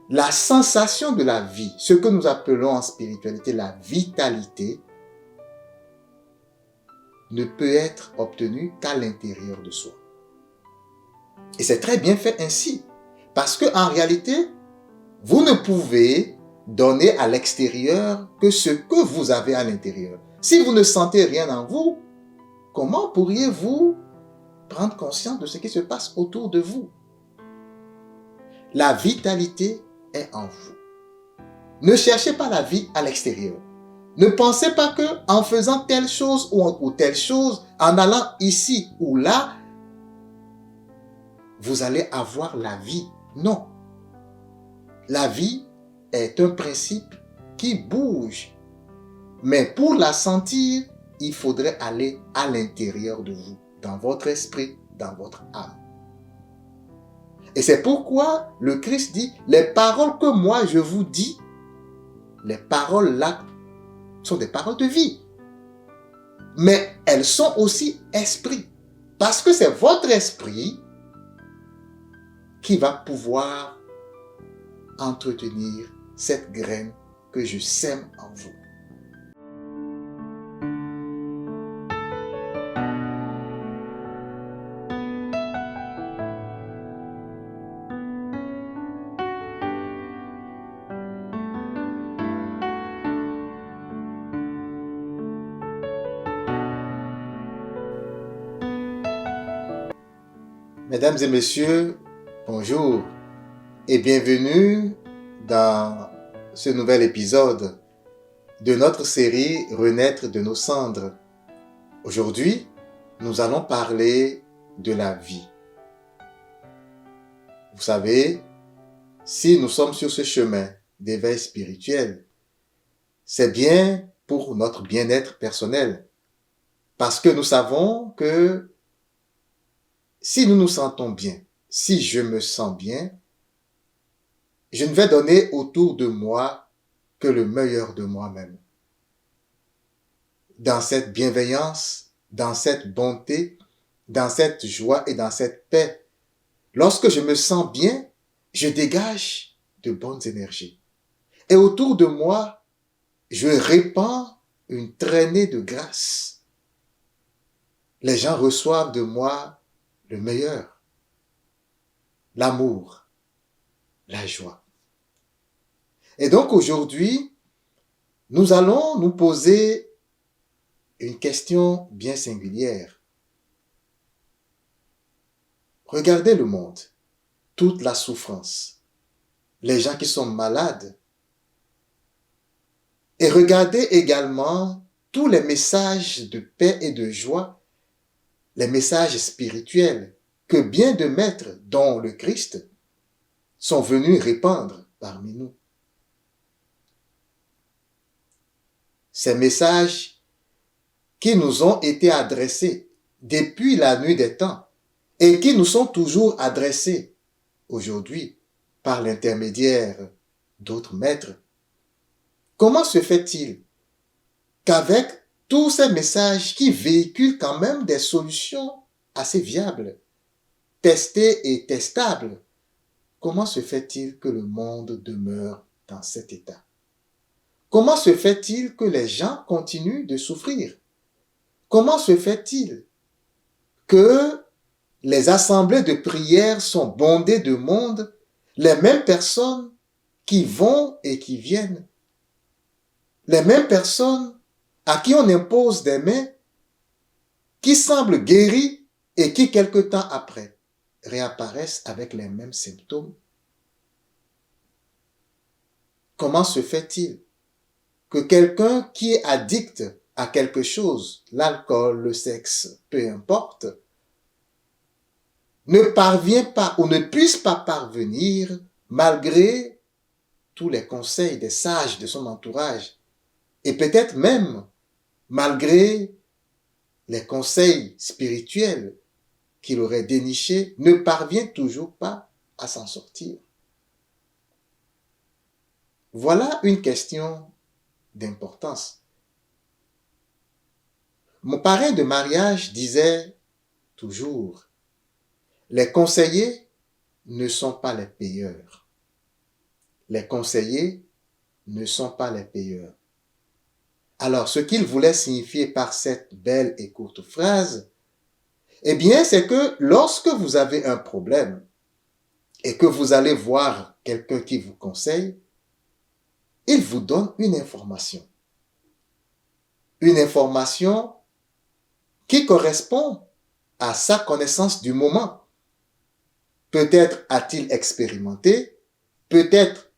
la sensation de la vie, ce que nous appelons en spiritualité la vitalité, ne peut être obtenue qu'à l'intérieur de soi. Et c'est très bien fait ainsi. Parce qu'en réalité, vous ne pouvez donner à l'extérieur que ce que vous avez à l'intérieur. Si vous ne sentez rien en vous, comment pourriez-vous prendre conscience de ce qui se passe autour de vous? La vitalité est en vous. Ne cherchez pas la vie à l'extérieur. Ne pensez pas que en faisant telle chose ou telle chose, en allant ici ou là, vous allez avoir la vie. Non. La vie est un principe qui bouge. Mais pour la sentir, il faudrait aller à l'intérieur de vous, dans votre esprit, dans votre âme. Et c'est pourquoi le Christ dit, les paroles que moi je vous dis, les paroles là sont des paroles de vie. Mais elles sont aussi esprit. Parce que c'est votre esprit qui va pouvoir entretenir cette graine que je sème en vous. Mesdames et messieurs, bonjour et bienvenue dans ce nouvel épisode de notre série Renaître de nos cendres. Aujourd'hui, nous allons parler de la vie. Vous savez, si nous sommes sur ce chemin d'éveil spirituel, c'est bien pour notre bien-être personnel. Parce que nous savons que si nous nous sentons bien, si je me sens bien, je ne vais donner autour de moi que le meilleur de moi-même. Dans cette bienveillance, dans cette bonté, dans cette joie et dans cette paix, lorsque je me sens bien, je dégage de bonnes énergies. Et autour de moi, je répands une traînée de grâce. Les gens reçoivent de moi le meilleur, l'amour, la joie. Et donc aujourd'hui, nous allons nous poser une question bien singulière. Regardez le monde, toute la souffrance, les gens qui sont malades. Et regardez également tous les messages de paix et de joie, les messages spirituels que bien de maîtres, dont le Christ, sont venus répandre parmi nous. Ces messages qui nous ont été adressés depuis la nuit des temps et qui nous sont toujours adressés aujourd'hui par l'intermédiaire d'autres maîtres. Comment se fait-il qu'avec tous ces messages qui véhiculent quand même des solutions assez viables, testées et testables, comment se fait-il que le monde demeure dans cet état? Comment se fait-il que les gens continuent de souffrir? Comment se fait-il que les assemblées de prière sont bondées de monde, les mêmes personnes qui vont et qui viennent, les mêmes personnes à qui on impose des mains, qui semblent guéries et qui quelque temps après réapparaissent avec les mêmes symptômes? Comment se fait-il que quelqu'un qui est addict à quelque chose, l'alcool, le sexe, peu importe, ne parvient pas ou ne puisse pas parvenir, malgré tous les conseils des sages de son entourage, et peut-être même malgré les conseils spirituels qu'il aurait dénichés, ne parvient toujours pas à s'en sortir? Voilà une question d'importance. Mon parrain de mariage disait toujours, les conseillers ne sont pas les payeurs. les conseillers ne sont pas les payeurs. Alors, ce qu'il voulait signifier par cette belle et courte phrase, eh bien, c'est que lorsque vous avez un problème et que vous allez voir quelqu'un qui vous conseille, il vous donne une information. Une information qui correspond à sa connaissance du moment. Peut-être a-t-il expérimenté, peut-être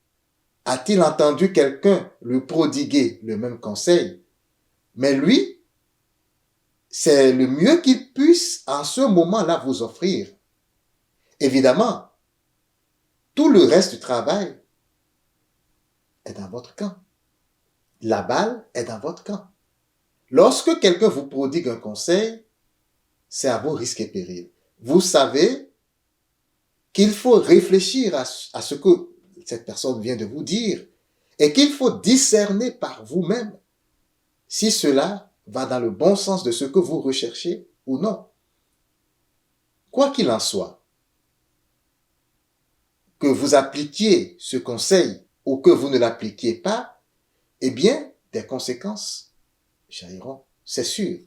a-t-il entendu quelqu'un lui prodiguer le même conseil, mais lui, c'est le mieux qu'il puisse en ce moment-là vous offrir. Évidemment, tout le reste du travail est dans votre camp. La balle est dans votre camp. Lorsque quelqu'un vous prodigue un conseil, c'est à vos risques et périls. Vous savez qu'il faut réfléchir à ce que cette personne vient de vous dire et qu'il faut discerner par vous-même si cela va dans le bon sens de ce que vous recherchez ou non. Quoi qu'il en soit, que vous appliquiez ce conseil ou que vous ne l'appliquiez pas, eh bien, des conséquences jailliront, c'est sûr.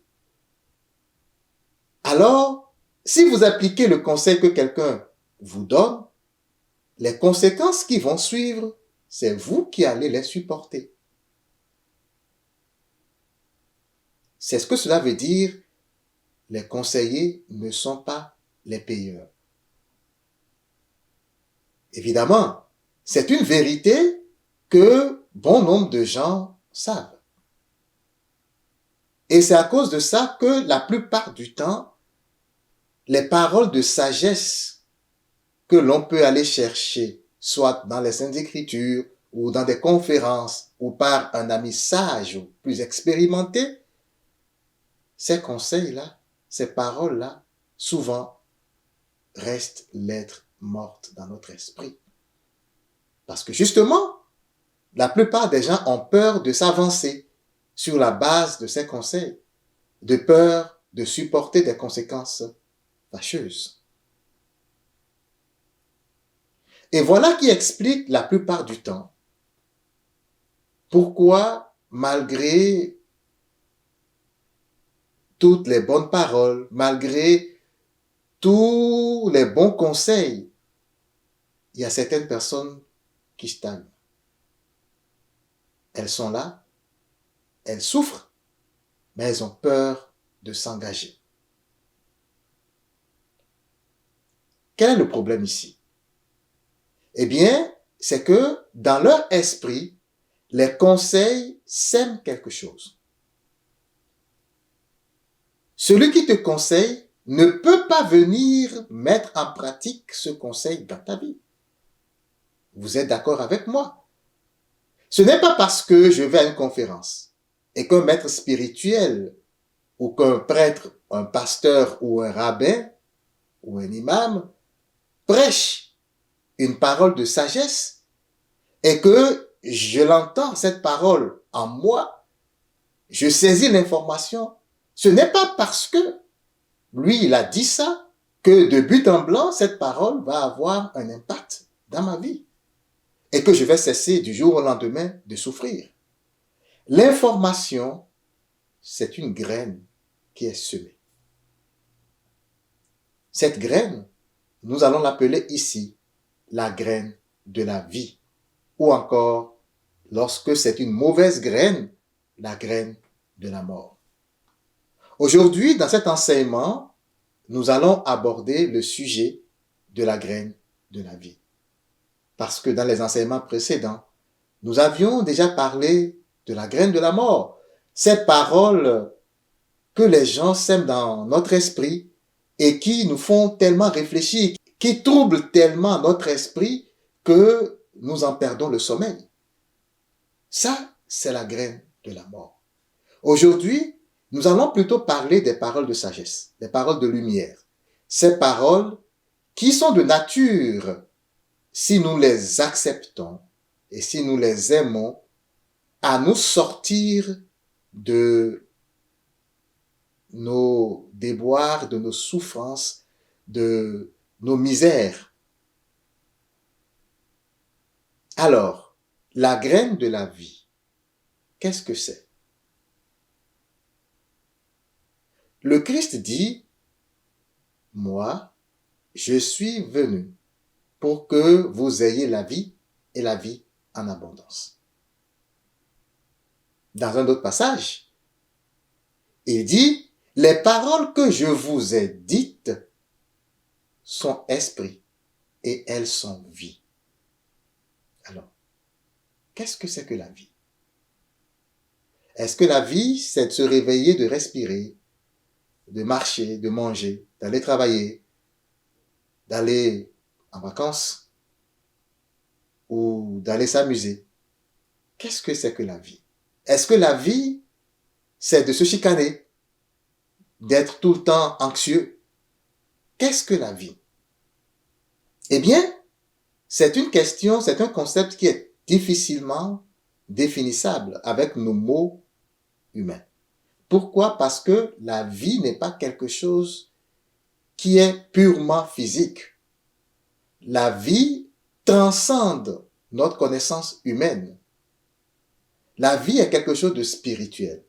Alors, si vous appliquez le conseil que quelqu'un vous donne, les conséquences qui vont suivre, c'est vous qui allez les supporter. C'est ce que cela veut dire, les conseillers ne sont pas les payeurs. Évidemment, c'est une vérité que bon nombre de gens savent. Et c'est à cause de ça que la plupart du temps, les paroles de sagesse que l'on peut aller chercher, soit dans les Saintes Écritures ou dans des conférences ou par un ami sage ou plus expérimenté, ces conseils-là, ces paroles-là, souvent restent lettres mortes dans notre esprit. Parce que justement, la plupart des gens ont peur de s'avancer sur la base de ces conseils, de peur de supporter des conséquences fâcheuses. Et voilà qui explique la plupart du temps pourquoi, malgré toutes les bonnes paroles, malgré tous les bons conseils, il y a certaines personnes qui stagnent. Elles sont là, elles souffrent, mais elles ont peur de s'engager. Quel est le problème ici? Eh bien, c'est que dans leur esprit, les conseils sèment quelque chose. Celui qui te conseille ne peut pas venir mettre en pratique ce conseil dans ta vie. Vous êtes d'accord avec moi? Ce n'est pas parce que je vais à une conférence et qu'un maître spirituel ou qu'un prêtre, un pasteur ou un rabbin ou un imam prêche une parole de sagesse et que je l'entends, cette parole en moi, je saisis l'information. Ce n'est pas parce que lui, il a dit ça que de but en blanc, cette parole va avoir un impact dans ma vie et que je vais cesser du jour au lendemain de souffrir. L'information, c'est une graine qui est semée. Cette graine, nous allons l'appeler ici la graine de la vie. Ou encore, lorsque c'est une mauvaise graine, la graine de la mort. Aujourd'hui, dans cet enseignement, nous allons aborder le sujet de la graine de la vie. Parce que dans les enseignements précédents, nous avions déjà parlé de la graine de la mort. Ces paroles que les gens sèment dans notre esprit et qui nous font tellement réfléchir, qui troublent tellement notre esprit que nous en perdons le sommeil. Ça, c'est la graine de la mort. Aujourd'hui, nous allons plutôt parler des paroles de sagesse, des paroles de lumière. Ces paroles qui sont de nature, si nous les acceptons et si nous les aimons, à nous sortir de nos déboires, de nos souffrances, de nos misères. Alors, la graine de la vie, qu'est-ce que c'est? Le Christ dit, moi, je suis venu pour que vous ayez la vie et la vie en abondance. Dans un autre passage, il dit, les paroles que je vous ai dites sont esprit et elles sont vie. Alors, qu'est-ce que c'est que la vie? Est-ce que la vie, c'est de se réveiller, de respirer, de marcher, de manger, d'aller travailler, d'aller en vacances ou d'aller s'amuser? Qu'est-ce que c'est que la vie? Est-ce que la vie, c'est de se chicaner, d'être tout le temps anxieux? Qu'est-ce que la vie? Eh bien, c'est une question, c'est un concept qui est difficilement définissable avec nos mots humains. Pourquoi? Parce que la vie n'est pas quelque chose qui est purement physique. La vie transcende notre connaissance humaine. La vie est quelque chose de spirituel.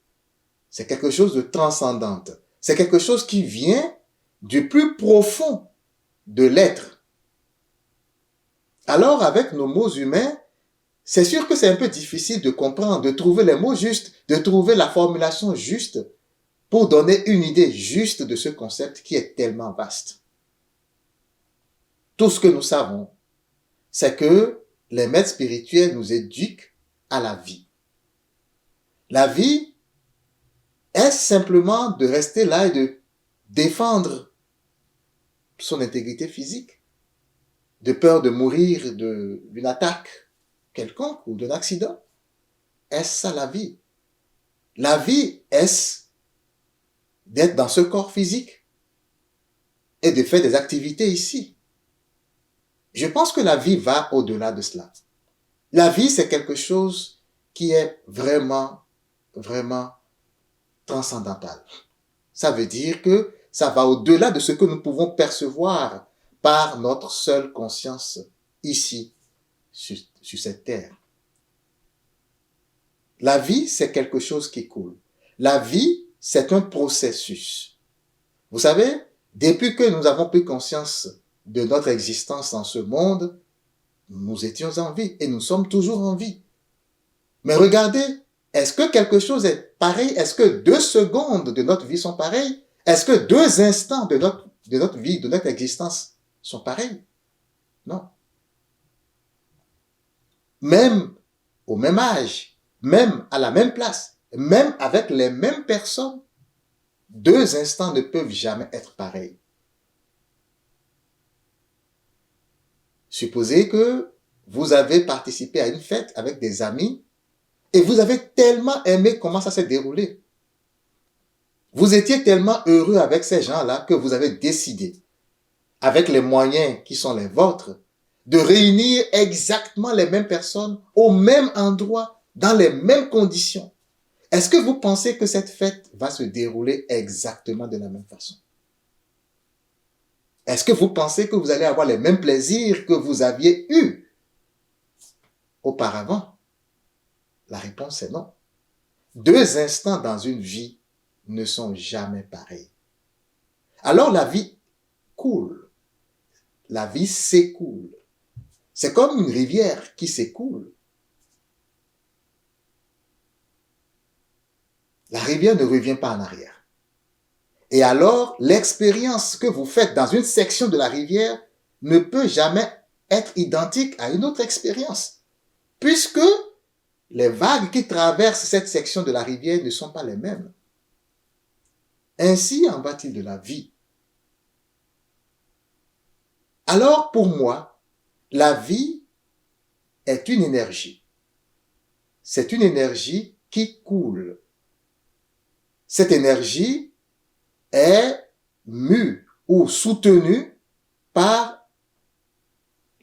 C'est quelque chose de transcendante. C'est quelque chose qui vient du plus profond de l'être. Alors, avec nos mots humains, c'est sûr que c'est un peu difficile de comprendre, de trouver les mots justes, de trouver la formulation juste pour donner une idée juste de ce concept qui est tellement vaste. Tout ce que nous savons, c'est que les maîtres spirituels nous éduquent à la vie. La vie est simplement de rester là et de défendre son intégrité physique, de peur de mourir d'une attaque quelconque ou d'un accident. Est-ce ça la vie? La vie, est-ce d'être dans ce corps physique et de faire des activités ici? Je pense que la vie va au-delà de cela. La vie, c'est quelque chose qui est vraiment, vraiment transcendantal. Ça veut dire que ça va au-delà de ce que nous pouvons percevoir par notre seule conscience ici, sur cette terre. La vie, c'est quelque chose qui coule. La vie, c'est un processus. Vous savez, depuis que nous avons pris conscience de notre existence dans ce monde, nous étions en vie et nous sommes toujours en vie. Mais regardez, est-ce que quelque chose est pareil? Est-ce que 2 secondes de notre vie sont pareilles? Est-ce que 2 instants de notre vie, de notre existence sont pareils? Non. Même au même âge, même à la même place, même avec les mêmes personnes, 2 instants ne peuvent jamais être pareils. Supposez que vous avez participé à une fête avec des amis et vous avez tellement aimé comment ça s'est déroulé. Vous étiez tellement heureux avec ces gens-là que vous avez décidé, avec les moyens qui sont les vôtres, de réunir exactement les mêmes personnes au même endroit, dans les mêmes conditions. Est-ce que vous pensez que cette fête va se dérouler exactement de la même façon? Est-ce que vous pensez que vous allez avoir les mêmes plaisirs que vous aviez eus auparavant? La réponse est non. 2 instants dans une vie ne sont jamais pareils. Alors la vie coule. La vie s'écoule. C'est comme une rivière qui s'écoule. La rivière ne revient pas en arrière. Et alors, l'expérience que vous faites dans une section de la rivière ne peut jamais être identique à une autre expérience, puisque les vagues qui traversent cette section de la rivière ne sont pas les mêmes. Ainsi en va-t-il de la vie. Alors, pour moi, la vie est une énergie. C'est une énergie qui coule. Cette énergie est mue ou soutenue par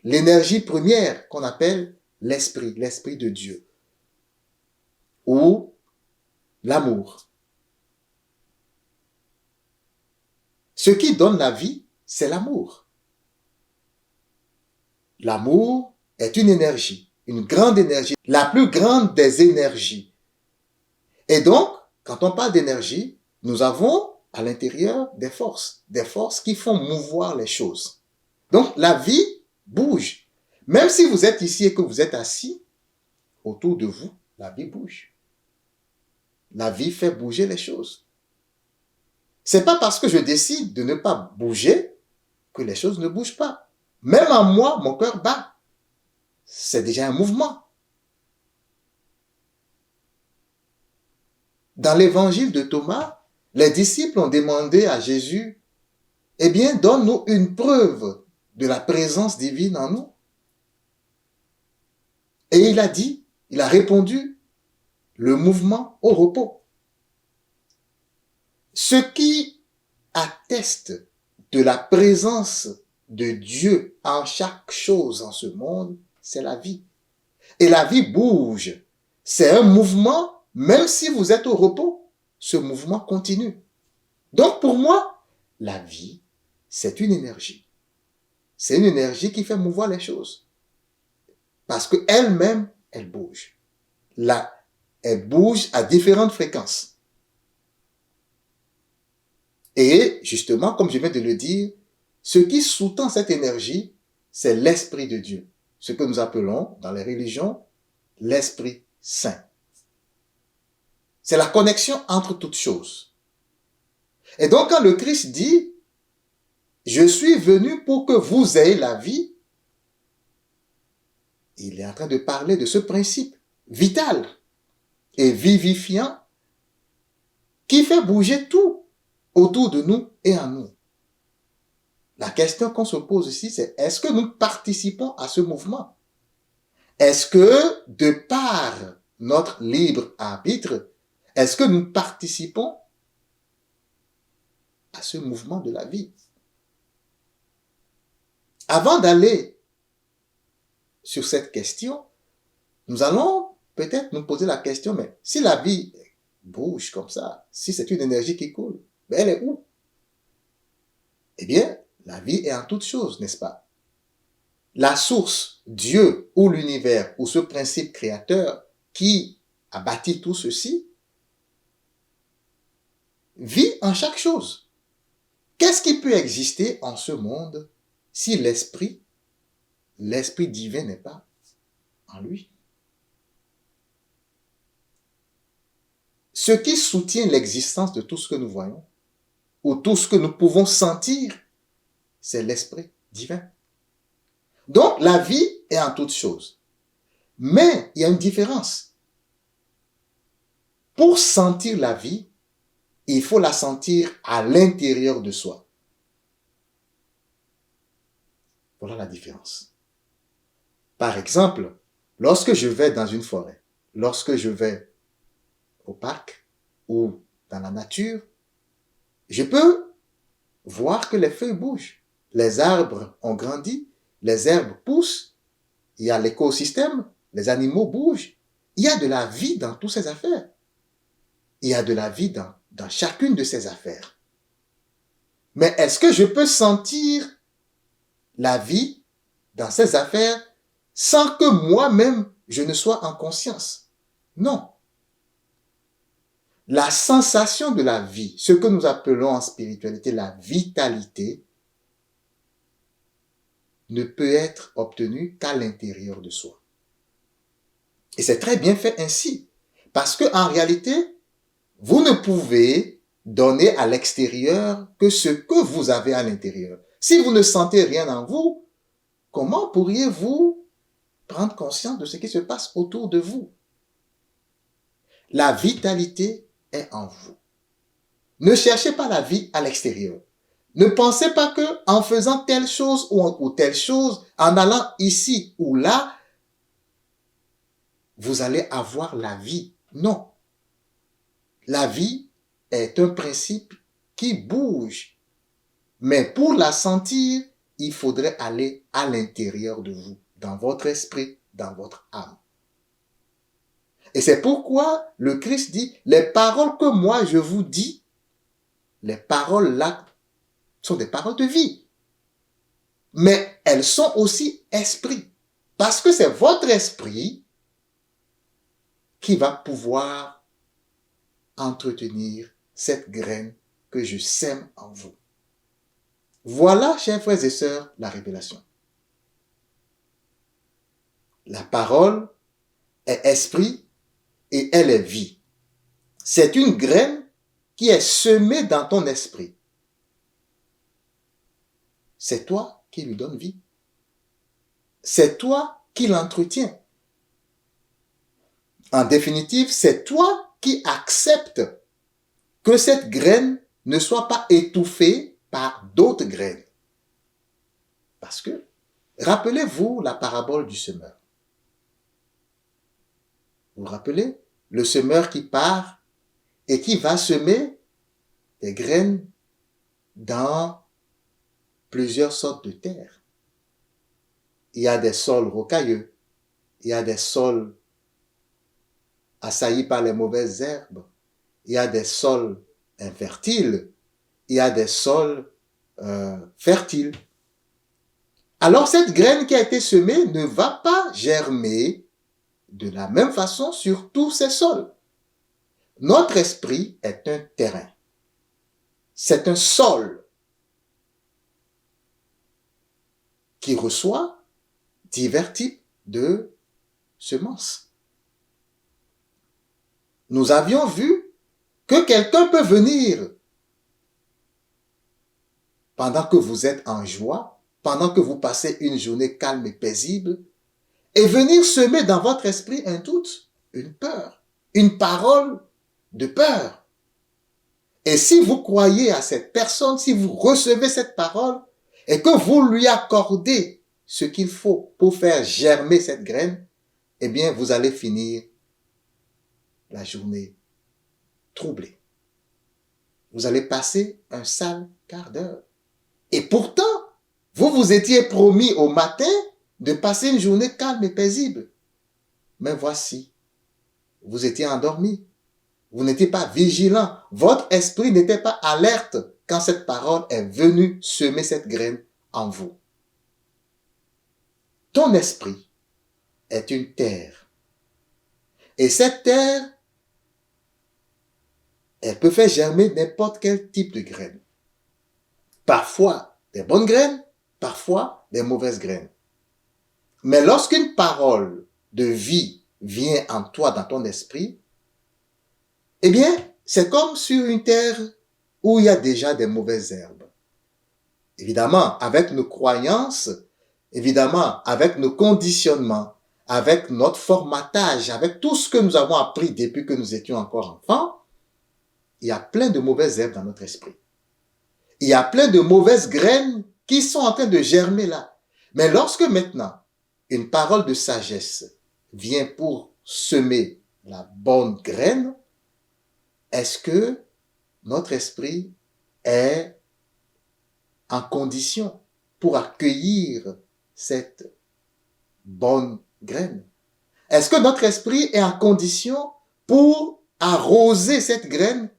l'énergie première qu'on appelle l'esprit de Dieu ou l'amour. Ce qui donne la vie, c'est l'amour. L'amour est une une grande énergie, la plus grande des énergies. Et donc, quand on parle d'énergie, nous avons à l'intérieur des forces qui font mouvoir les choses. Donc, la vie bouge. Même si vous êtes ici et que vous êtes assis, autour de vous, la vie bouge. La vie fait bouger les choses. C'est pas parce que je décide de ne pas bouger que les choses ne bougent pas. Même en moi, mon cœur bat. C'est déjà un mouvement. Dans l'évangile de Thomas, les disciples ont demandé à Jésus, eh bien, donne-nous une preuve de la présence divine en nous. Et il a répondu, le mouvement au repos. Ce qui atteste de la présence de Dieu en chaque chose en ce monde, c'est la vie. Et la vie bouge. C'est un mouvement, même si vous êtes au repos, ce mouvement continue. Donc pour moi, la vie, c'est une énergie. C'est une énergie qui fait mouvoir les choses. Parce qu'elle-même, elle bouge. Là, elle bouge à différentes fréquences. Et justement, comme je viens de le dire, ce qui sous-tend cette énergie, c'est l'Esprit de Dieu. Ce que nous appelons, dans les religions, l'Esprit Saint. C'est la connexion entre toutes choses. Et donc, quand le Christ dit, je suis venu pour que vous ayez la vie, il est en train de parler de ce principe vital et vivifiant qui fait bouger tout autour de nous et en nous. La question qu'on se pose ici, c'est est-ce que nous participons à ce mouvement? Est-ce que, de par notre libre arbitre, est-ce que nous participons à ce mouvement de la vie? Avant d'aller sur cette question, nous allons peut-être nous poser la question, mais si la vie bouge comme ça, si c'est une énergie qui coule, elle est où? Eh bien, la vie est en toutes choses, n'est-ce pas? La source, Dieu ou l'univers ou ce principe créateur qui a bâti tout ceci, vit en chaque chose. Qu'est-ce qui peut exister en ce monde si l'esprit divin n'est pas en lui? Ce qui soutient l'existence de tout ce que nous voyons ou tout ce que nous pouvons sentir, c'est l'esprit divin. Donc, la vie est en toutes choses. Mais il y a une différence. Pour sentir la vie, il faut la sentir à l'intérieur de soi. Voilà la différence. Par exemple, lorsque je vais dans une forêt, lorsque je vais au parc ou dans la nature, je peux voir que les feuilles bougent. Les arbres ont grandi, les herbes poussent, il y a l'écosystème, les animaux bougent. Il y a de la vie dans toutes ces affaires. Il y a de la vie dans chacune de ces affaires. Mais est-ce que je peux sentir la vie dans ces affaires sans que moi-même je ne sois en conscience? Non. La sensation de la vie, ce que nous appelons en spiritualité la vitalité, ne peut être obtenue qu'à l'intérieur de soi. Et c'est très bien fait ainsi. Parce que en réalité, vous ne pouvez donner à l'extérieur que ce que vous avez à l'intérieur. Si vous ne sentez rien en vous, comment pourriez-vous prendre conscience de ce qui se passe autour de vous? La vitalité est en vous. Ne cherchez pas la vie à l'extérieur. Ne pensez pas que en faisant telle chose ou telle chose, en allant ici ou là, vous allez avoir la vie. Non. La vie est un principe qui bouge. Mais pour la sentir, il faudrait aller à l'intérieur de vous, dans votre esprit, dans votre âme. Et c'est pourquoi le Christ dit, les paroles que moi je vous dis, les paroles là sont des paroles de vie. Mais elles sont aussi esprit. Parce que c'est votre esprit qui va pouvoir entretenir cette graine que je sème en vous. Voilà, chers frères et sœurs, la révélation. La parole est esprit et elle est vie. C'est une graine qui est semée dans ton esprit. C'est toi qui lui donnes vie. C'est toi qui l'entretiens. En définitive, c'est toi qui acceptes que cette graine ne soit pas étouffée par d'autres graines. Parce que, rappelez-vous la parabole du semeur. Vous vous rappelez? Le semeur qui part et qui va semer des graines dans plusieurs sortes de terres. Il y a des sols rocailleux, il y a des sols assaillis par les mauvaises herbes, il y a des sols infertiles, il y a des sols fertiles. Alors cette graine qui a été semée ne va pas germer de la même façon sur tous ces sols. Notre esprit est un terrain. C'est un sol qui reçoit divers types de semences. Nous avions vu que quelqu'un peut venir pendant que vous êtes en joie, pendant que vous passez une journée calme et paisible, et venir semer dans votre esprit un doute, une peur, une parole de peur. Et si vous croyez à cette personne, si vous recevez cette parole et que vous lui accordez ce qu'il faut pour faire germer cette graine, eh bien, vous allez finir la journée troublée. Vous allez passer un sale quart d'heure. Et pourtant, vous vous étiez promis au matin de passer une journée calme et paisible. Mais voici, vous étiez endormi. Vous n'étiez pas vigilant. Votre esprit n'était pas alerte quand cette parole est venue semer cette graine en vous. Ton esprit est une terre. Et cette terre, elle peut faire germer n'importe quel type de graine. Parfois des bonnes graines, parfois des mauvaises graines. Mais lorsqu'une parole de vie vient en toi, dans ton esprit, eh bien, c'est comme sur une terre où il y a déjà des mauvaises herbes. Évidemment, avec nos croyances, évidemment, avec nos conditionnements, avec notre formatage, avec tout ce que nous avons appris depuis que nous étions encore enfants, il y a plein de mauvaises herbes dans notre esprit. Il y a plein de mauvaises graines qui sont en train de germer là. Mais lorsque maintenant, une parole de sagesse vient pour semer la bonne graine, est-ce que notre esprit est en condition pour accueillir cette bonne graine? Est-ce que notre esprit est en condition pour arroser cette graine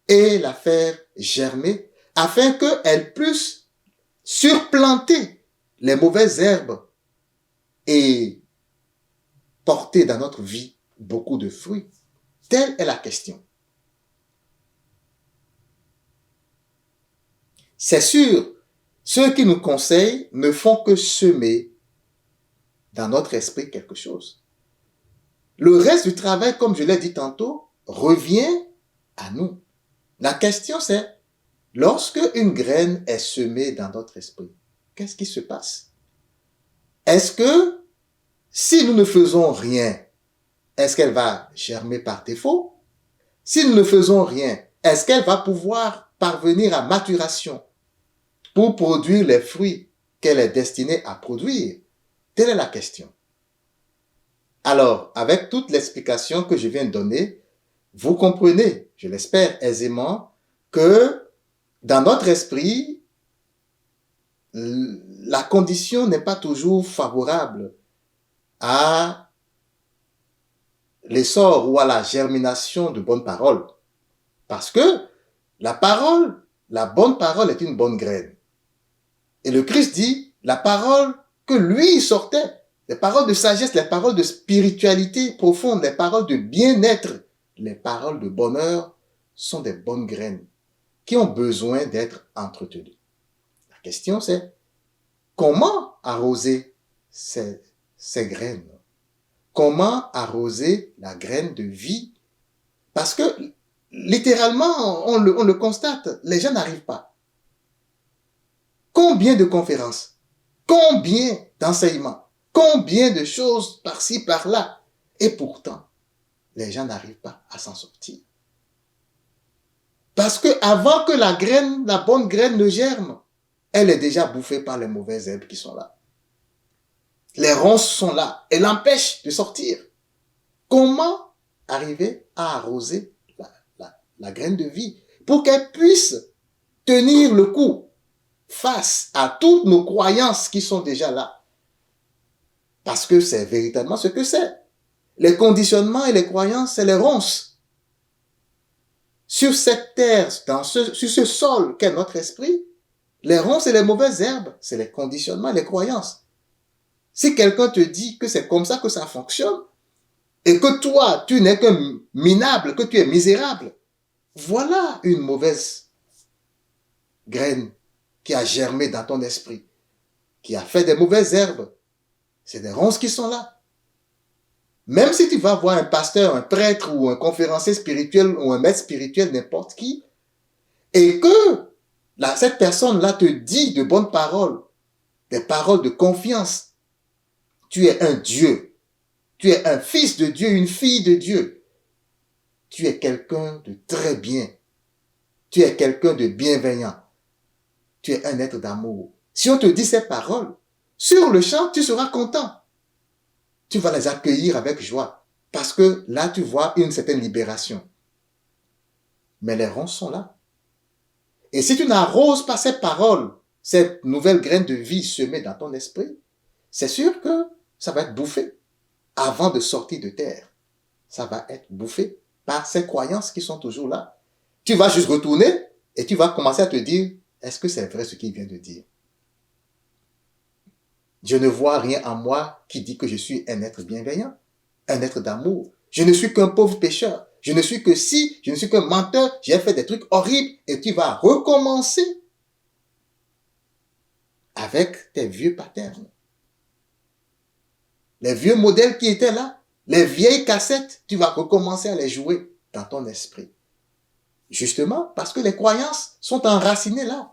et la faire germer afin qu'elle puisse surplanter les mauvaises herbes et porter dans notre vie beaucoup de fruits? Telle est la question. C'est sûr, ceux qui nous conseillent ne font que semer dans notre esprit quelque chose. Le reste du travail, comme je l'ai dit tantôt, revient à nous. La question c'est, lorsque une graine est semée dans notre esprit, qu'est-ce qui se passe? Est-ce que si nous ne faisons rien, est-ce qu'elle va germer par défaut? Si nous ne faisons rien, est-ce qu'elle va pouvoir parvenir à maturation pour produire les fruits qu'elle est destinée à produire? Telle est la question. Alors, avec toute l'explication que je viens de donner, vous comprenez, je l'espère aisément, que dans notre esprit, la condition n'est pas toujours favorable à l'essor ou à la germination de bonnes paroles. Parce que la parole, la bonne parole est une bonne graine. Et le Christ dit, la parole que lui sortait, les paroles de sagesse, les paroles de spiritualité profonde, les paroles de bien-être, les paroles de bonheur sont des bonnes graines qui ont besoin d'être entretenues. La question c'est, comment arroser ces graines? Comment arroser la graine de vie? Parce que, littéralement, on le constate, les gens n'arrivent pas. Combien de conférences? Combien d'enseignements? Combien de choses par-ci, par-là? Et pourtant, les gens n'arrivent pas à s'en sortir. Parce que avant que la graine, la bonne graine ne germe, elle est déjà bouffée par les mauvaises herbes qui sont là. Les ronces sont là. Elles l'empêchent de sortir. Comment arriver à arroser la graine de vie pour qu'elle puisse tenir le coup face à toutes nos croyances qui sont déjà là? Parce que c'est véritablement ce que c'est. Les conditionnements et les croyances, c'est les ronces. Sur cette terre, sur ce sol qu'est notre esprit, les ronces et les mauvaises herbes, c'est les conditionnements et les croyances. Si quelqu'un te dit que c'est comme ça que ça fonctionne, et que toi, tu n'es qu'un minable, que tu es misérable, voilà une mauvaise graine qui a germé dans ton esprit, qui a fait des mauvaises herbes. C'est des ronces qui sont là. Même si tu vas voir un pasteur, un prêtre ou un conférencier spirituel ou un maître spirituel, n'importe qui, et que cette personne-là te dit de bonnes paroles, des paroles de confiance, tu es un Dieu, tu es un fils de Dieu, une fille de Dieu, tu es quelqu'un de très bien, tu es quelqu'un de bienveillant, tu es un être d'amour. Si on te dit ces paroles, sur le champ, tu seras content. Tu vas les accueillir avec joie, parce que là, tu vois une certaine libération. Mais les ronces sont là. Et si tu n'arroses pas ces paroles, cette nouvelle graine de vie semée dans ton esprit, c'est sûr que ça va être bouffé avant de sortir de terre. Ça va être bouffé par ces croyances qui sont toujours là. Tu vas juste retourner et tu vas commencer à te dire, est-ce que c'est vrai ce qu'il vient de dire? Je ne vois rien en moi qui dit que je suis un être bienveillant, un être d'amour. Je ne suis qu'un pauvre pécheur. Je ne suis qu'un menteur. J'ai fait des trucs horribles et tu vas recommencer avec tes vieux patterns. Les vieux modèles qui étaient là, les vieilles cassettes, tu vas recommencer à les jouer dans ton esprit. Justement parce que les croyances sont enracinées là.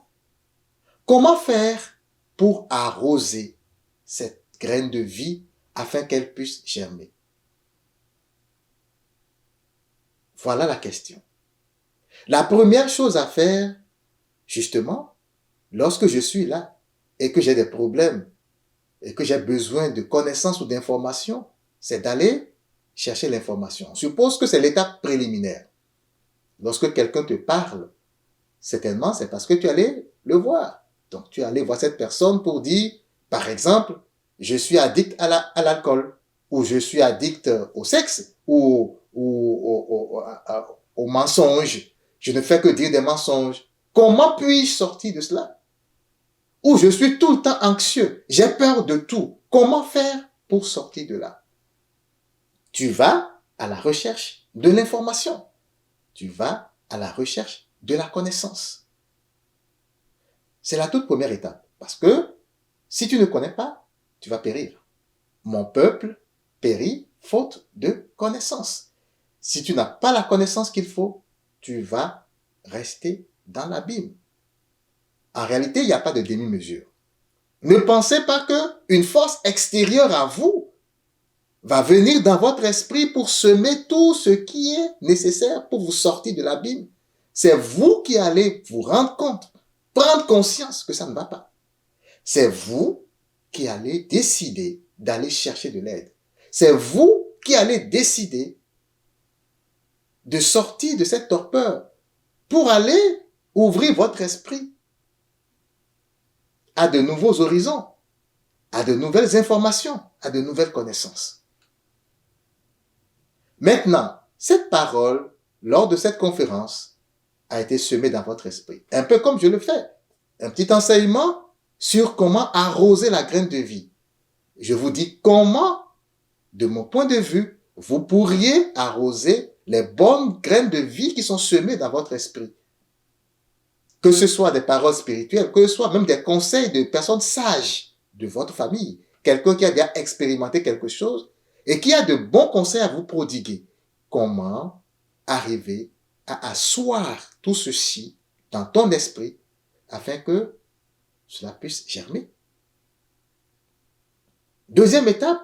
Comment faire pour arroser cette graine de vie afin qu'elle puisse germer? Voilà la question. La première chose à faire, justement, lorsque je suis là et que j'ai des problèmes et que j'ai besoin de connaissances ou d'informations, c'est d'aller chercher l'information. On suppose que c'est l'étape préliminaire. Lorsque quelqu'un te parle, certainement c'est parce que tu allais le voir. Donc tu allais voir cette personne pour dire, par exemple, je suis addict à l'alcool, ou je suis addict au sexe, ou au mensonge. Je ne fais que dire des mensonges. Comment puis-je sortir de cela? Ou je suis tout le temps anxieux, j'ai peur de tout. Comment faire pour sortir de là? Tu vas à la recherche de l'information. Tu vas à la recherche de la connaissance. C'est la toute première étape. Parce que si tu ne connais pas, tu vas périr. Mon peuple périt faute de connaissance. Si tu n'as pas la connaissance qu'il faut, tu vas rester dans l'abîme. En réalité, il n'y a pas de demi-mesure. Ne pensez pas qu'une force extérieure à vous va venir dans votre esprit pour semer tout ce qui est nécessaire pour vous sortir de l'abîme. C'est vous qui allez vous rendre compte, prendre conscience que ça ne va pas. C'est vous qui allez décider d'aller chercher de l'aide. C'est vous qui allez décider de sortir de cette torpeur pour aller ouvrir votre esprit à de nouveaux horizons, à de nouvelles informations, à de nouvelles connaissances. Maintenant, cette parole, lors de cette conférence, a été semée dans votre esprit. Un peu comme je le fais. Un petit enseignement sur comment arroser la graine de vie. je vous dis comment, de mon point de vue, vous pourriez arroser les bonnes graines de vie qui sont semées dans votre esprit. Que ce soit des paroles spirituelles, que ce soit même des conseils de personnes sages de votre famille, quelqu'un qui a déjà expérimenté quelque chose et qui a de bons conseils à vous prodiguer. Comment arriver à asseoir tout ceci dans ton esprit afin que cela puisse germer. Deuxième étape,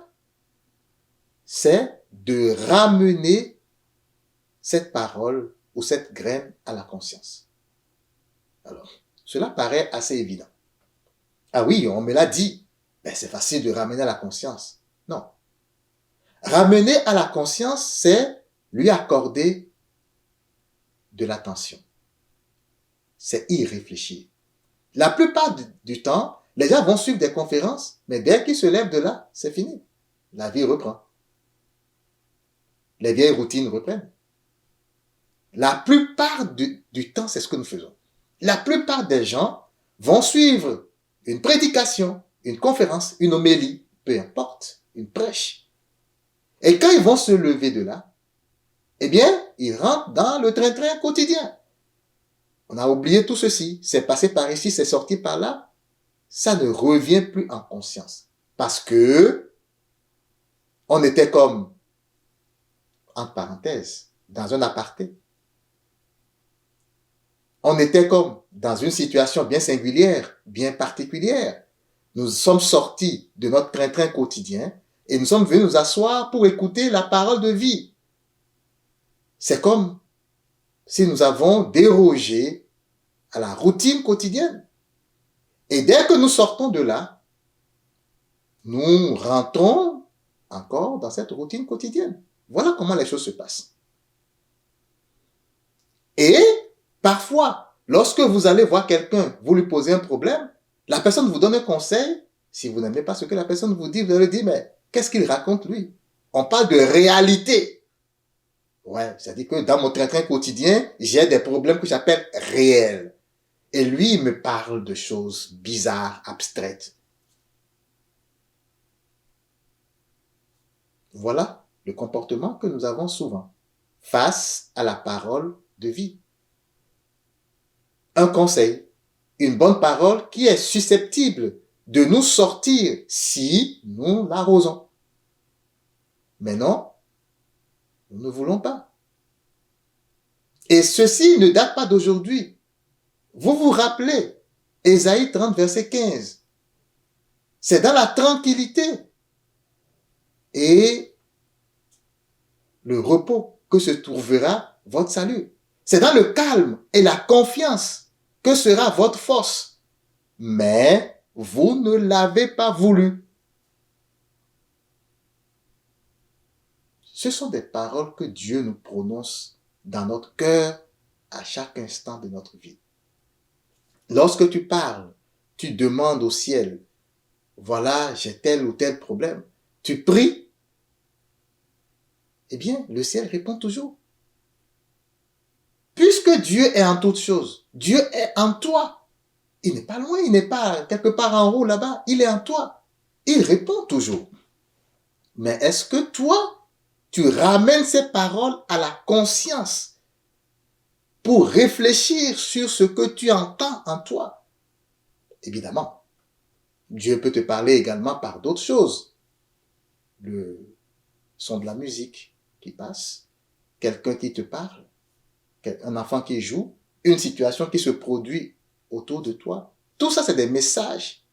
c'est de ramener cette parole ou cette graine à la conscience. Alors, cela paraît assez évident. Ah oui, on me l'a dit, ben c'est facile de ramener à la conscience. Non. Ramener à la conscience, c'est lui accorder de l'attention. C'est y réfléchir. La plupart du temps, les gens vont suivre des conférences, mais dès qu'ils se lèvent de là, c'est fini. La vie reprend. Les vieilles routines reprennent. La plupart du temps, c'est ce que nous faisons. La plupart des gens vont suivre une prédication, une conférence, une homélie, peu importe, une prêche. Et quand ils vont se lever de là, eh bien, ils rentrent dans le train-train quotidien. On a oublié tout ceci. C'est passé par ici, c'est sorti par là. Ça ne revient plus en conscience. Parce que on était comme, entre parenthèses, dans un aparté. On était comme dans une situation bien singulière, bien particulière. Nous sommes sortis de notre train-train quotidien et nous sommes venus nous asseoir pour écouter la parole de vie. C'est comme si nous avons dérogé à la routine quotidienne. Et dès que nous sortons de là, nous rentrons encore dans cette routine quotidienne. Voilà comment les choses se passent. Et parfois, lorsque vous allez voir quelqu'un, vous lui posez un problème, la personne vous donne un conseil. Si vous n'aimez pas ce que la personne vous dit, vous allez dire, mais qu'est-ce qu'il raconte lui? On parle de réalité. Ouais, c'est-à-dire que dans mon train-train quotidien, j'ai des problèmes que j'appelle réels. Et lui, il me parle de choses bizarres, abstraites. Voilà le comportement que nous avons souvent face à la parole de vie. Un conseil, une bonne parole qui est susceptible de nous sortir si nous l'arrosons. Mais non, nous ne voulons pas. Et ceci ne date pas d'aujourd'hui. Vous vous rappelez, Ésaïe 30, verset 15. C'est dans la tranquillité et le repos que se trouvera votre salut. C'est dans le calme et la confiance que sera votre force. Mais vous ne l'avez pas voulu. Ce sont des paroles que Dieu nous prononce dans notre cœur à chaque instant de notre vie. Lorsque tu parles, tu demandes au ciel, voilà, j'ai tel ou tel problème. Tu pries, eh bien, le ciel répond toujours. Puisque Dieu est en toutes choses, Dieu est en toi. Il n'est pas loin, il n'est pas quelque part en haut là-bas, il est en toi. Il répond toujours. Mais est-ce que toi, tu ramènes ces paroles à la conscience pour réfléchir sur ce que tu entends en toi? Évidemment, Dieu peut te parler également par d'autres choses. Le son de la musique qui passe, quelqu'un qui te parle, un enfant qui joue, une situation qui se produit autour de toi. Tout ça, c'est des messages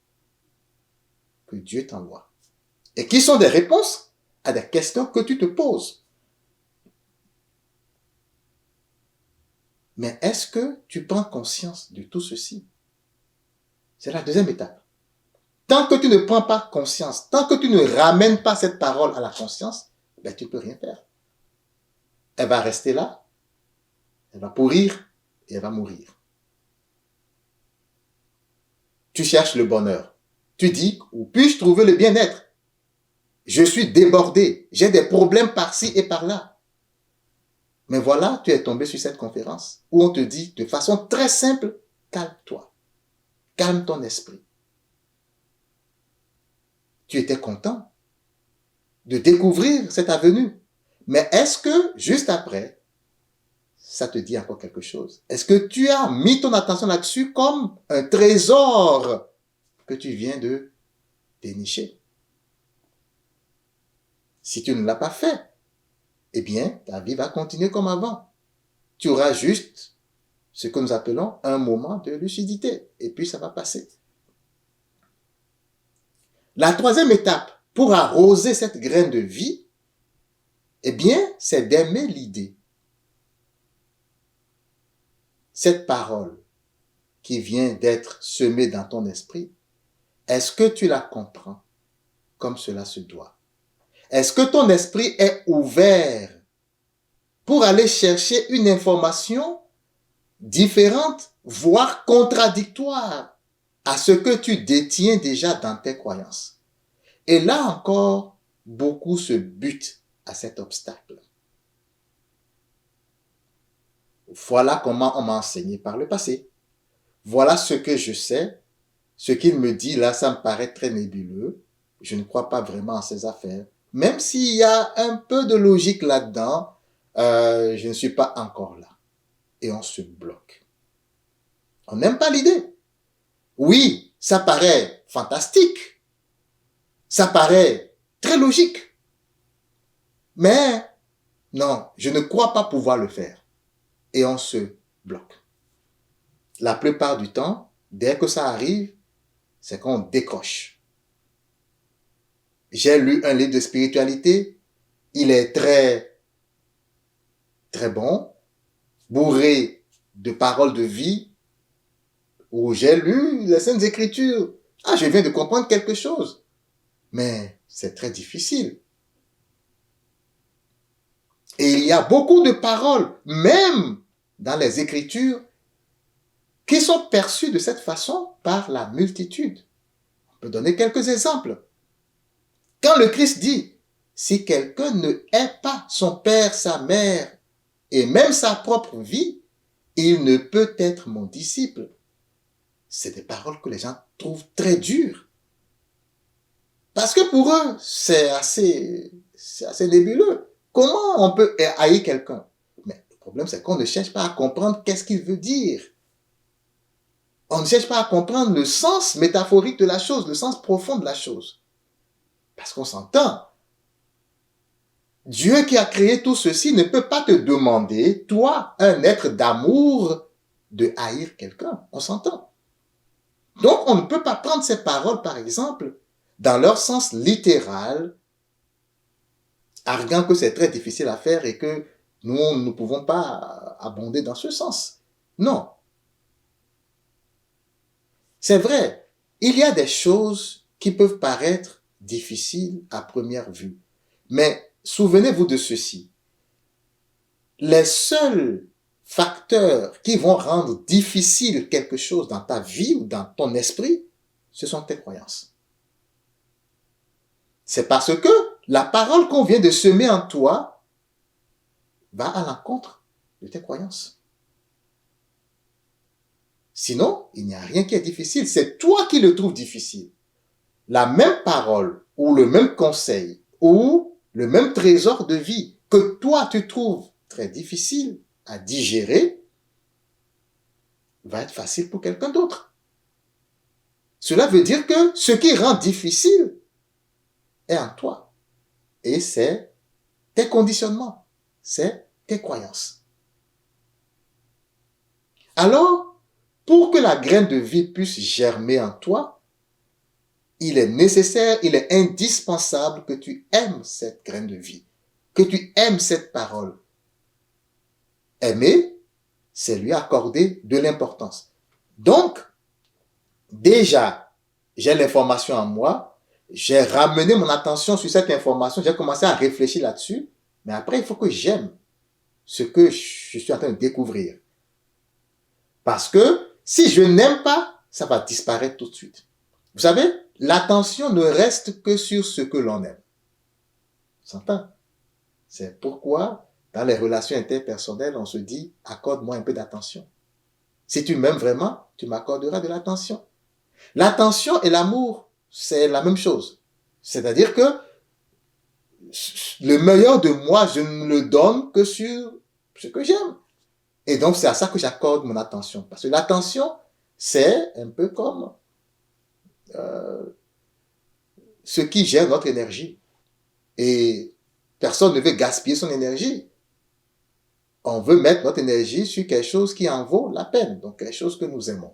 que Dieu t'envoie et qui sont des réponses à des questions que tu te poses. Mais est-ce que tu prends conscience de tout ceci? C'est la deuxième étape. Tant que tu ne prends pas conscience, tant que tu ne ramènes pas cette parole à la conscience, ben, tu ne peux rien faire. Elle va rester là, elle va pourrir et elle va mourir. Tu cherches le bonheur. Tu dis, où puis-je trouver le bien-être? Je suis débordé, j'ai des problèmes par-ci et par-là. Mais voilà, tu es tombé sur cette conférence où on te dit de façon très simple, calme-toi, calme ton esprit. Tu étais content de découvrir cette avenue. Mais est-ce que, juste après, ça te dit encore quelque chose? Est-ce que tu as mis ton attention là-dessus comme un trésor que tu viens de dénicher? Si tu ne l'as pas fait, eh bien, ta vie va continuer comme avant. Tu auras juste ce que nous appelons un moment de lucidité. Et puis, ça va passer. La troisième étape pour arroser cette graine de vie, eh bien, c'est d'aimer l'idée. Cette parole qui vient d'être semée dans ton esprit, est-ce que tu la comprends comme cela se doit? Est-ce que ton esprit est ouvert pour aller chercher une information différente, voire contradictoire à ce que tu détiens déjà dans tes croyances? Et là encore, beaucoup se butent à cet obstacle. Voilà comment on m'a enseigné par le passé. Voilà ce que je sais. Ce qu'il me dit là, ça me paraît très nébuleux. Je ne crois pas vraiment en ces affaires. Même s'il y a un peu de logique là-dedans, je ne suis pas encore là. Et on se bloque. On n'aime pas l'idée. Oui, ça paraît fantastique. Ça paraît très logique. Mais non, je ne crois pas pouvoir le faire. Et on se bloque. La plupart du temps, dès que ça arrive, c'est qu'on décroche. J'ai lu un livre de spiritualité. Il est très, très bon, bourré de paroles de vie, où j'ai lu les Saintes Écritures. Ah, je viens de comprendre quelque chose. Mais c'est très difficile. Et il y a beaucoup de paroles, même dans les Écritures, qui sont perçues de cette façon par la multitude. On peut donner quelques exemples. Quand le Christ dit, si quelqu'un ne hait pas son père, sa mère, et même sa propre vie, il ne peut être mon disciple. C'est des paroles que les gens trouvent très dures. Parce que pour eux, c'est assez nébuleux. Comment on peut haïr quelqu'un? Mais le problème, c'est qu'on ne cherche pas à comprendre qu'est-ce qu'il veut dire. On ne cherche pas à comprendre le sens métaphorique de la chose, le sens profond de la chose. Parce qu'on s'entend. Dieu qui a créé tout ceci ne peut pas te demander, toi, un être d'amour, de haïr quelqu'un. On s'entend. Donc, on ne peut pas prendre ces paroles, par exemple, dans leur sens littéral, arguant que c'est très difficile à faire et que nous ne pouvons pas abonder dans ce sens. Non. C'est vrai, il y a des choses qui peuvent paraître difficiles à première vue. Mais souvenez-vous de ceci. Les seuls facteurs qui vont rendre difficile quelque chose dans ta vie ou dans ton esprit, ce sont tes croyances. C'est parce que la parole qu'on vient de semer en toi va à l'encontre de tes croyances. Sinon, il n'y a rien qui est difficile. C'est toi qui le trouves difficile. La même parole ou le même conseil ou le même trésor de vie que toi tu trouves très difficile à digérer va être facile pour quelqu'un d'autre. Cela veut dire que ce qui rend difficile est en toi. Et c'est tes conditionnements, c'est tes croyances. Alors, pour que la graine de vie puisse germer en toi, il est nécessaire, il est indispensable que tu aimes cette graine de vie, que tu aimes cette parole. Aimer, c'est lui accorder de l'importance. Donc, déjà, j'ai l'information en moi, j'ai ramené mon attention sur cette information, j'ai commencé à réfléchir là-dessus, mais après, il faut que j'aime ce que je suis en train de découvrir. Parce que si je n'aime pas, ça va disparaître tout de suite. Vous savez, l'attention ne reste que sur ce que l'on aime. S'entend? C'est pourquoi, dans les relations interpersonnelles, on se dit, accorde-moi un peu d'attention. Si tu m'aimes vraiment, tu m'accorderas de l'attention. L'attention et l'amour, c'est la même chose. C'est-à-dire que le meilleur de moi, je ne le donne que sur ce que j'aime. Et donc, c'est à ça que j'accorde mon attention. Parce que l'attention, c'est un peu comme euh, ce qui gère notre énergie. Et personne ne veut gaspiller son énergie. On veut mettre notre énergie sur quelque chose qui en vaut la peine, donc quelque chose que nous aimons.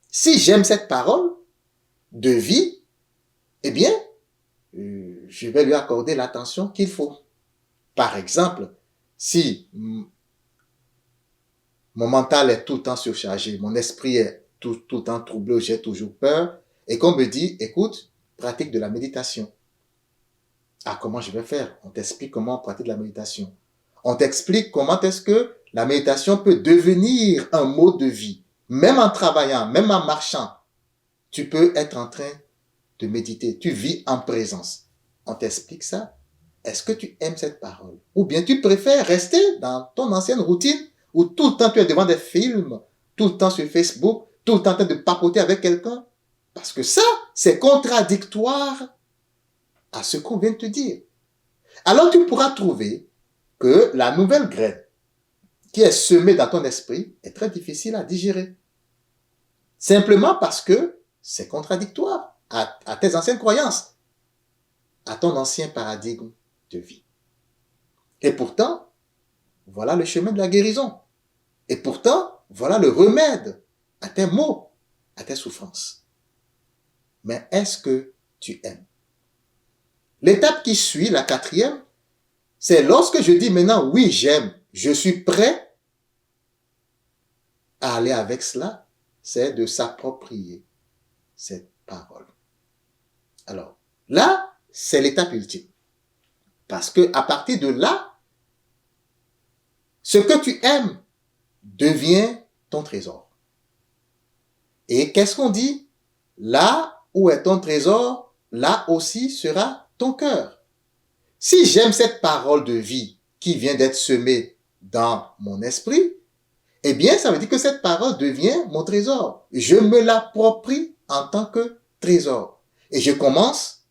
Si j'aime cette parole de vie, eh bien, je vais lui accorder l'attention qu'il faut. Par exemple, si mon mental est tout le temps surchargé, mon esprit est tout le temps troublé, j'ai toujours peur, et qu'on me dit, écoute, pratique de la méditation. Ah, comment je vais faire? On t'explique comment on pratique la méditation. On t'explique comment est-ce que la méditation peut devenir un mode de vie. Même en travaillant, même en marchant, tu peux être en train de méditer. Tu vis en présence. On t'explique ça. Est-ce que tu aimes cette parole? Ou bien tu préfères rester dans ton ancienne routine où tout le temps tu es devant des films, tout le temps sur Facebook, tout le temps en train de papoter avec quelqu'un? Parce que ça, c'est contradictoire à ce qu'on vient de te dire. Alors tu pourras trouver que la nouvelle graine qui est semée dans ton esprit est très difficile à digérer. Simplement parce que c'est contradictoire à tes anciennes croyances, à ton ancien paradigme de vie. Et pourtant, voilà le chemin de la guérison. Et pourtant, voilà le remède à tes maux, à tes souffrances. Mais est-ce que tu aimes? L'étape qui suit, la quatrième, c'est lorsque je dis maintenant, oui, j'aime, je suis prêt à aller avec cela, c'est de s'approprier cette parole. Alors, là, c'est l'étape ultime. Parce que à partir de là, ce que tu aimes devient ton trésor. Et qu'est-ce qu'on dit? Là où est ton trésor, là aussi sera ton cœur. Si j'aime cette parole de vie qui vient d'être semée dans mon esprit, eh bien, ça veut dire que cette parole devient mon trésor. Je me l'approprie en tant que trésor. Et je commence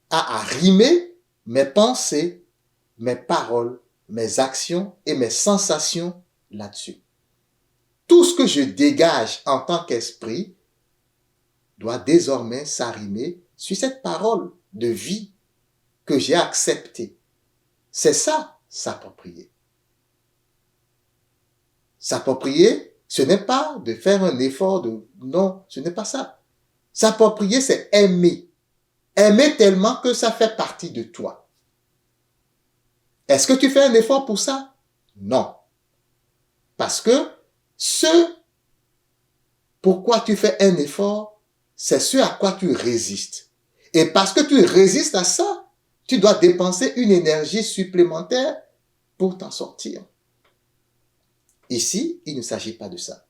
à arrimer mes pensées, mes paroles, mes actions et mes sensations là-dessus. Tout ce que je dégage en tant qu'esprit doit désormais s'arrimer sur cette parole de vie que j'ai acceptée. C'est ça, s'approprier. S'approprier, ce n'est pas de faire un effort de... Non, ce n'est pas ça. S'approprier, c'est aimer. Aimer tellement que ça fait partie de toi. Est-ce que tu fais un effort pour ça? Non. Parce que ce pourquoi tu fais un effort, c'est ce à quoi tu résistes. Et parce que tu résistes à ça, tu dois dépenser une énergie supplémentaire pour t'en sortir. Ici, il ne s'agit pas de ça.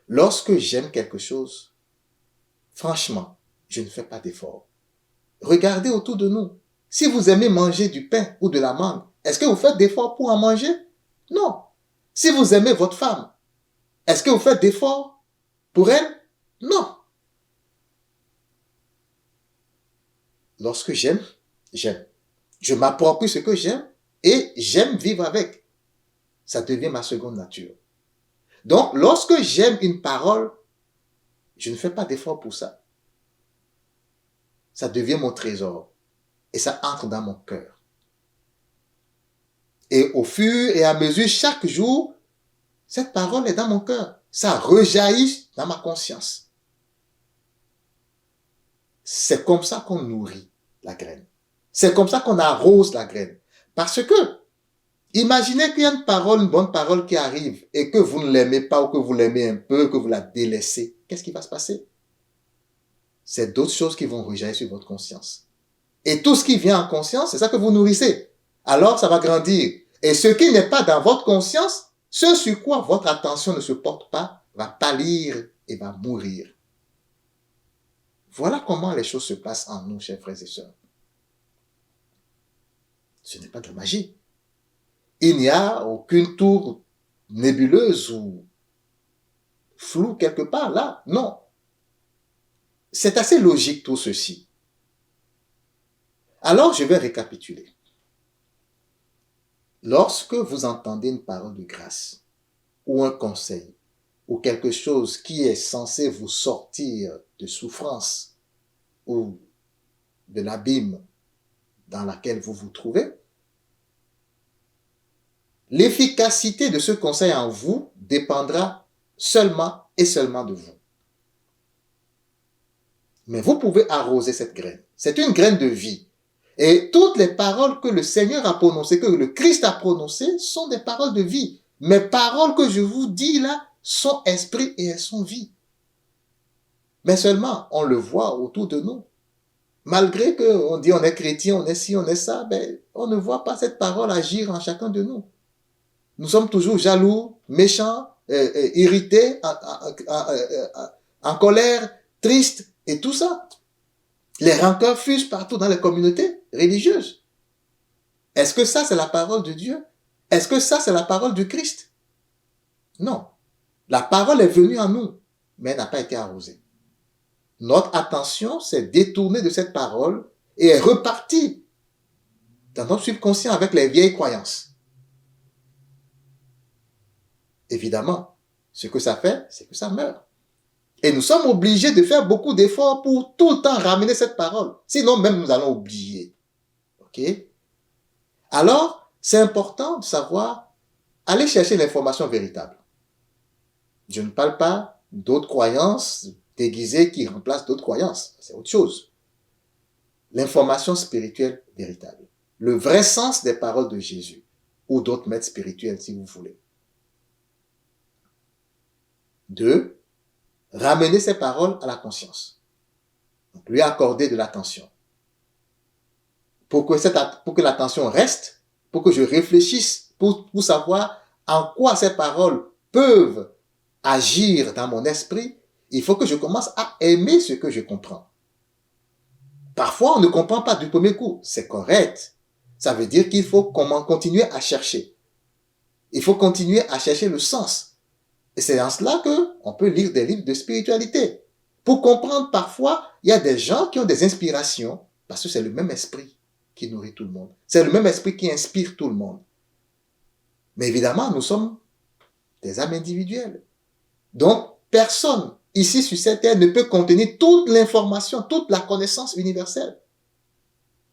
Lorsque j'aime quelque chose, franchement, je ne fais pas d'effort. Regardez autour de nous. Si vous aimez manger du pain ou de la mangue, est-ce que vous faites d'efforts pour en manger? Non. Si vous aimez votre femme, est-ce que vous faites d'efforts pour elle? Non. Lorsque j'aime, j'aime. Je m'approprie ce que j'aime et j'aime vivre avec. Ça devient ma seconde nature. Donc, lorsque j'aime une parole, je ne fais pas d'effort pour ça. Ça devient mon trésor et ça entre dans mon cœur. Et au fur et à mesure, chaque jour, cette parole est dans mon cœur. Ça rejaillit dans ma conscience. C'est comme ça qu'on nourrit la graine. C'est comme ça qu'on arrose la graine. Parce que, imaginez qu'il y a une bonne parole qui arrive et que vous ne l'aimez pas ou que vous l'aimez un peu, que vous la délaissez. Qu'est-ce qui va se passer? C'est d'autres choses qui vont rejaillir sur votre conscience. Et tout ce qui vient en conscience, c'est ça que vous nourrissez. Alors, ça va grandir. Et ce qui n'est pas dans votre conscience, ce sur quoi votre attention ne se porte pas, va pâlir et va mourir. Voilà comment les choses se passent en nous, chers frères et sœurs. Ce n'est pas de la magie. Il n'y a aucune tour nébuleuse ou floue quelque part là. Non. C'est assez logique tout ceci. Alors, je vais récapituler. Lorsque vous entendez une parole de grâce, ou un conseil, ou quelque chose qui est censé vous sortir de souffrance, ou de l'abîme dans laquelle vous vous trouvez, l'efficacité de ce conseil en vous dépendra seulement et seulement de vous. Mais vous pouvez arroser cette graine. C'est une graine de vie. Et toutes les paroles que le Seigneur a prononcées, que le Christ a prononcées, sont des paroles de vie. Mes paroles que je vous dis là sont esprit et elles sont vie. Mais seulement, on le voit autour de nous. Malgré qu'on dit on est chrétien, on est ci, on est ça, ben, on ne voit pas cette parole agir en chacun de nous. Nous sommes toujours jaloux, méchants, irrités, en colère, tristes et tout ça. Les rancœurs fusent partout dans les communautés religieuses. Est-ce que ça, c'est la parole de Dieu? Est-ce que ça, c'est la parole du Christ? Non. La parole est venue en nous, mais elle n'a pas été arrosée. Notre attention s'est détournée de cette parole et est repartie dans notre subconscient avec les vieilles croyances. Évidemment, ce que ça fait, c'est que ça meurt. Et nous sommes obligés de faire beaucoup d'efforts pour tout le temps ramener cette parole. Sinon, même nous allons oublier. OK? Alors, c'est important de savoir aller chercher l'information véritable. Je ne parle pas d'autres croyances déguisées qui remplacent d'autres croyances. C'est autre chose. L'information spirituelle véritable. Le vrai sens des paroles de Jésus. Ou d'autres maîtres spirituels, si vous voulez. 2. Ramener ces paroles à la conscience. Donc, lui accorder de l'attention. Pour que l'attention reste, pour que je réfléchisse, pour savoir en quoi ces paroles peuvent agir dans mon esprit, il faut que je commence à aimer ce que je comprends. Parfois, on ne comprend pas du premier coup. C'est correct. Ça veut dire qu'il faut continuer à chercher. Il faut continuer à chercher le sens. Et c'est en cela qu'on peut lire des livres de spiritualité. Pour comprendre parfois, il y a des gens qui ont des inspirations, parce que c'est le même esprit qui nourrit tout le monde. C'est le même esprit qui inspire tout le monde. Mais évidemment, nous sommes des âmes individuelles. Donc, personne ici sur cette terre ne peut contenir toute l'information, toute la connaissance universelle.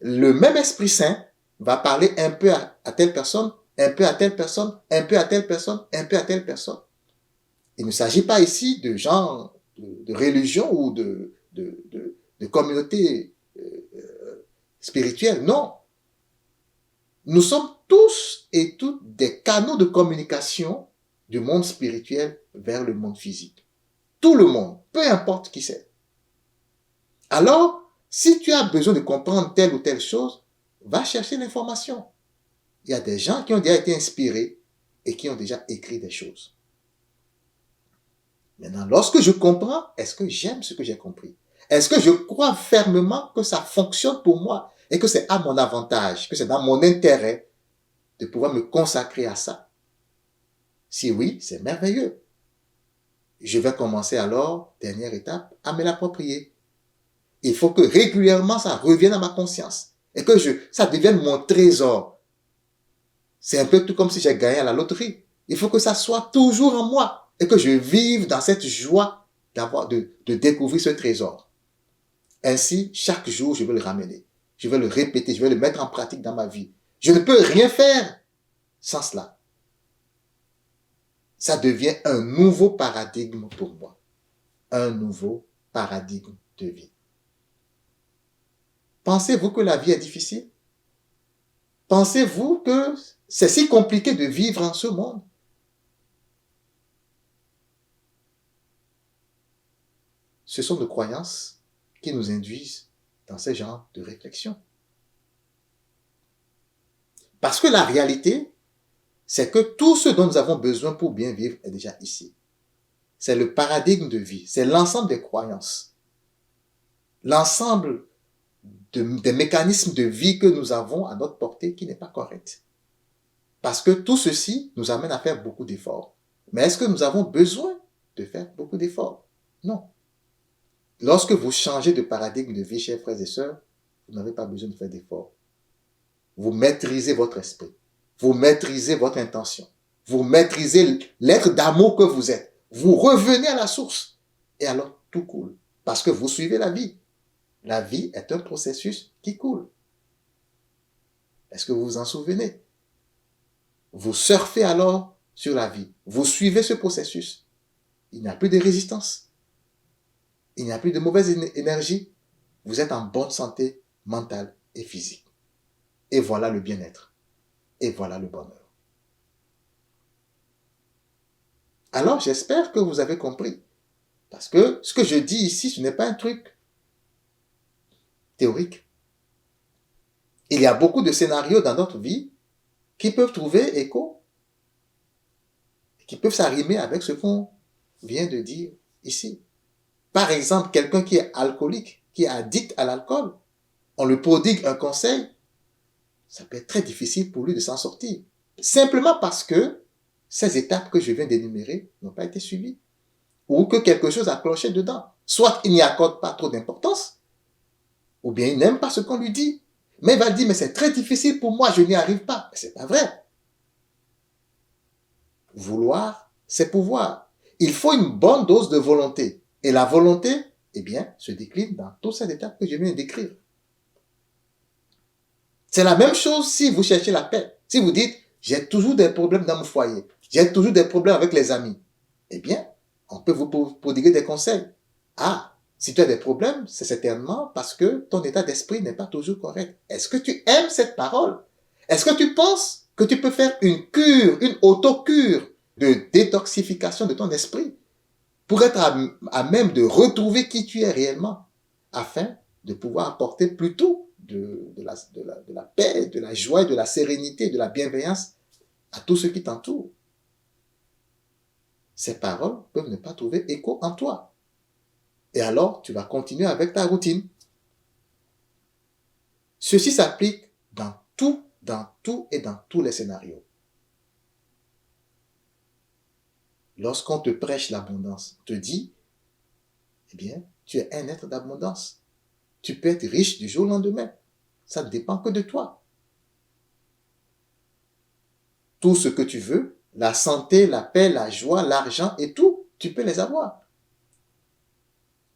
Le même Esprit Saint va parler un peu à telle personne, un peu à telle personne, un peu à telle personne, un peu à telle personne. Il ne s'agit pas ici de gens de religion ou de communauté spirituelle, non. Nous sommes tous et toutes des canaux de communication du monde spirituel vers le monde physique. Tout le monde, peu importe qui c'est. Alors, si tu as besoin de comprendre telle ou telle chose, va chercher l'information. Il y a des gens qui ont déjà été inspirés et qui ont déjà écrit des choses. Maintenant, lorsque je comprends, est-ce que j'aime ce que j'ai compris? Est-ce que je crois fermement que ça fonctionne pour moi et que c'est à mon avantage, que c'est dans mon intérêt de pouvoir me consacrer à ça? Si oui, c'est merveilleux. Je vais commencer alors, dernière étape, à me l'approprier. Il faut que régulièrement ça revienne à ma conscience et que ça devienne mon trésor. C'est un peu tout comme si j'ai gagné à la loterie. Il faut que ça soit toujours en moi et que je vive dans cette joie de découvrir ce trésor. Ainsi, chaque jour, je vais le ramener. Je vais le répéter, je vais le mettre en pratique dans ma vie. Je ne peux rien faire sans cela. Ça devient un nouveau paradigme pour moi. Un nouveau paradigme de vie. Pensez-vous que la vie est difficile? Pensez-vous que c'est si compliqué de vivre en ce monde? Ce sont nos croyances qui nous induisent dans ce genre de réflexion. Parce que la réalité, c'est que tout ce dont nous avons besoin pour bien vivre est déjà ici. C'est le paradigme de vie, c'est l'ensemble des croyances, l'ensemble des mécanismes de vie que nous avons à notre portée qui n'est pas correct. Parce que tout ceci nous amène à faire beaucoup d'efforts. Mais est-ce que nous avons besoin de faire beaucoup d'efforts? Non. Lorsque vous changez de paradigme de vie, chers frères et sœurs, vous n'avez pas besoin de faire d'efforts. Vous maîtrisez votre esprit. Vous maîtrisez votre intention. Vous maîtrisez l'être d'amour que vous êtes. Vous revenez à la source. Et alors, tout coule. Parce que vous suivez la vie. La vie est un processus qui coule. Est-ce que vous vous en souvenez? Vous surfez alors sur la vie. Vous suivez ce processus. Il n'y a plus de résistance. Il n'y a plus de mauvaise énergie. Vous êtes en bonne santé mentale et physique. Et voilà le bien-être. Et voilà le bonheur. Alors, j'espère que vous avez compris. Parce que ce que je dis ici, ce n'est pas un truc théorique. Il y a beaucoup de scénarios dans notre vie qui peuvent trouver écho, qui peuvent s'arrimer avec ce qu'on vient de dire ici. Par exemple, quelqu'un qui est alcoolique, qui est addict à l'alcool, on lui prodigue un conseil, ça peut être très difficile pour lui de s'en sortir. Simplement parce que ces étapes que je viens d'énumérer n'ont pas été suivies. Ou que quelque chose a cloché dedans. Soit il n'y accorde pas trop d'importance, ou bien il n'aime pas ce qu'on lui dit. Mais il va dire, mais c'est très difficile pour moi, je n'y arrive pas. Mais c'est pas vrai. Vouloir, c'est pouvoir. Il faut une bonne dose de volonté. Et la volonté, eh bien, se décline dans toutes ces étapes que je viens d'écrire. C'est la même chose si vous cherchez la paix. Si vous dites, j'ai toujours des problèmes dans mon foyer, j'ai toujours des problèmes avec les amis, eh bien, on peut vous prodiguer des conseils. Ah, si tu as des problèmes, c'est certainement parce que ton état d'esprit n'est pas toujours correct. Est-ce que tu aimes cette parole? Est-ce que tu penses que tu peux faire une cure, une auto-cure de détoxification de ton esprit pour être à même de retrouver qui tu es réellement afin de pouvoir apporter plutôt de la paix, de la joie, de la sérénité, de la bienveillance à tous ceux qui t'entourent? Ces paroles peuvent ne pas trouver écho en toi. Et alors, tu vas continuer avec ta routine. Ceci s'applique dans tout et dans tous les scénarios. Lorsqu'on te prêche l'abondance, on te dit, eh bien, tu es un être d'abondance. Tu peux être riche du jour au lendemain. Ça ne dépend que de toi. Tout ce que tu veux, la santé, la paix, la joie, l'argent et tout, tu peux les avoir.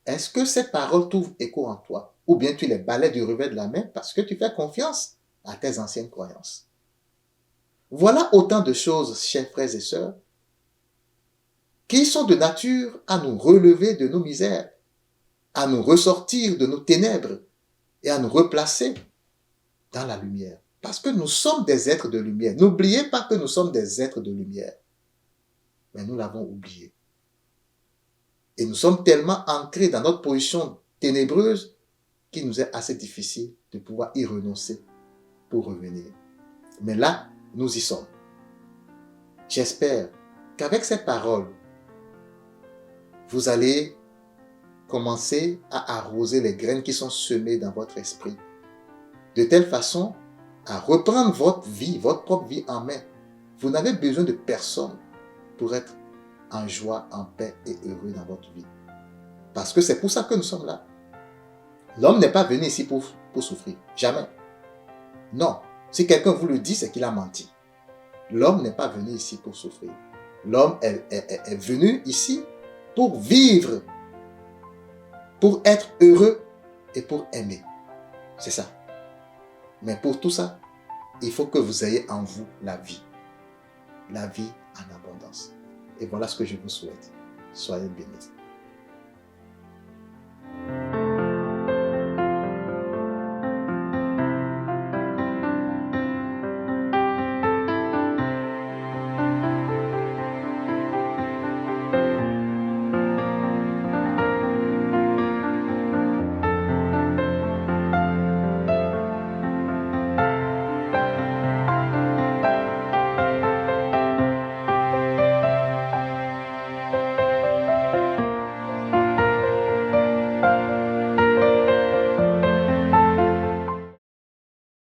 Est-ce que ces paroles trouvent écho en toi? Ou bien tu les balais du revers de la main parce que tu fais confiance à tes anciennes croyances? Voilà autant de choses, chers frères et sœurs, qui sont de nature à nous relever de nos misères, à nous ressortir de nos ténèbres et à nous replacer dans la lumière. Parce que nous sommes des êtres de lumière. N'oubliez pas que nous sommes des êtres de lumière. Mais nous l'avons oublié. Et nous sommes tellement ancrés dans notre position ténébreuse qu'il nous est assez difficile de pouvoir y renoncer pour revenir. Mais là, nous y sommes. J'espère qu'avec ces paroles, vous allez commencer à arroser les graines qui sont semées dans votre esprit, de telle façon à reprendre votre vie, votre propre vie en main. Vous n'avez besoin de personne pour être en joie, en paix et heureux dans votre vie. Parce que c'est pour ça que nous sommes là. L'homme n'est pas venu ici pour souffrir. Jamais. Non. Si quelqu'un vous le dit, c'est qu'il a menti. L'homme n'est pas venu ici pour souffrir. L'homme est venu ici pour vivre, pour être heureux et pour aimer. C'est ça. Mais pour tout ça, il faut que vous ayez en vous la vie. La vie en abondance. Et voilà ce que je vous souhaite. Soyez bénis.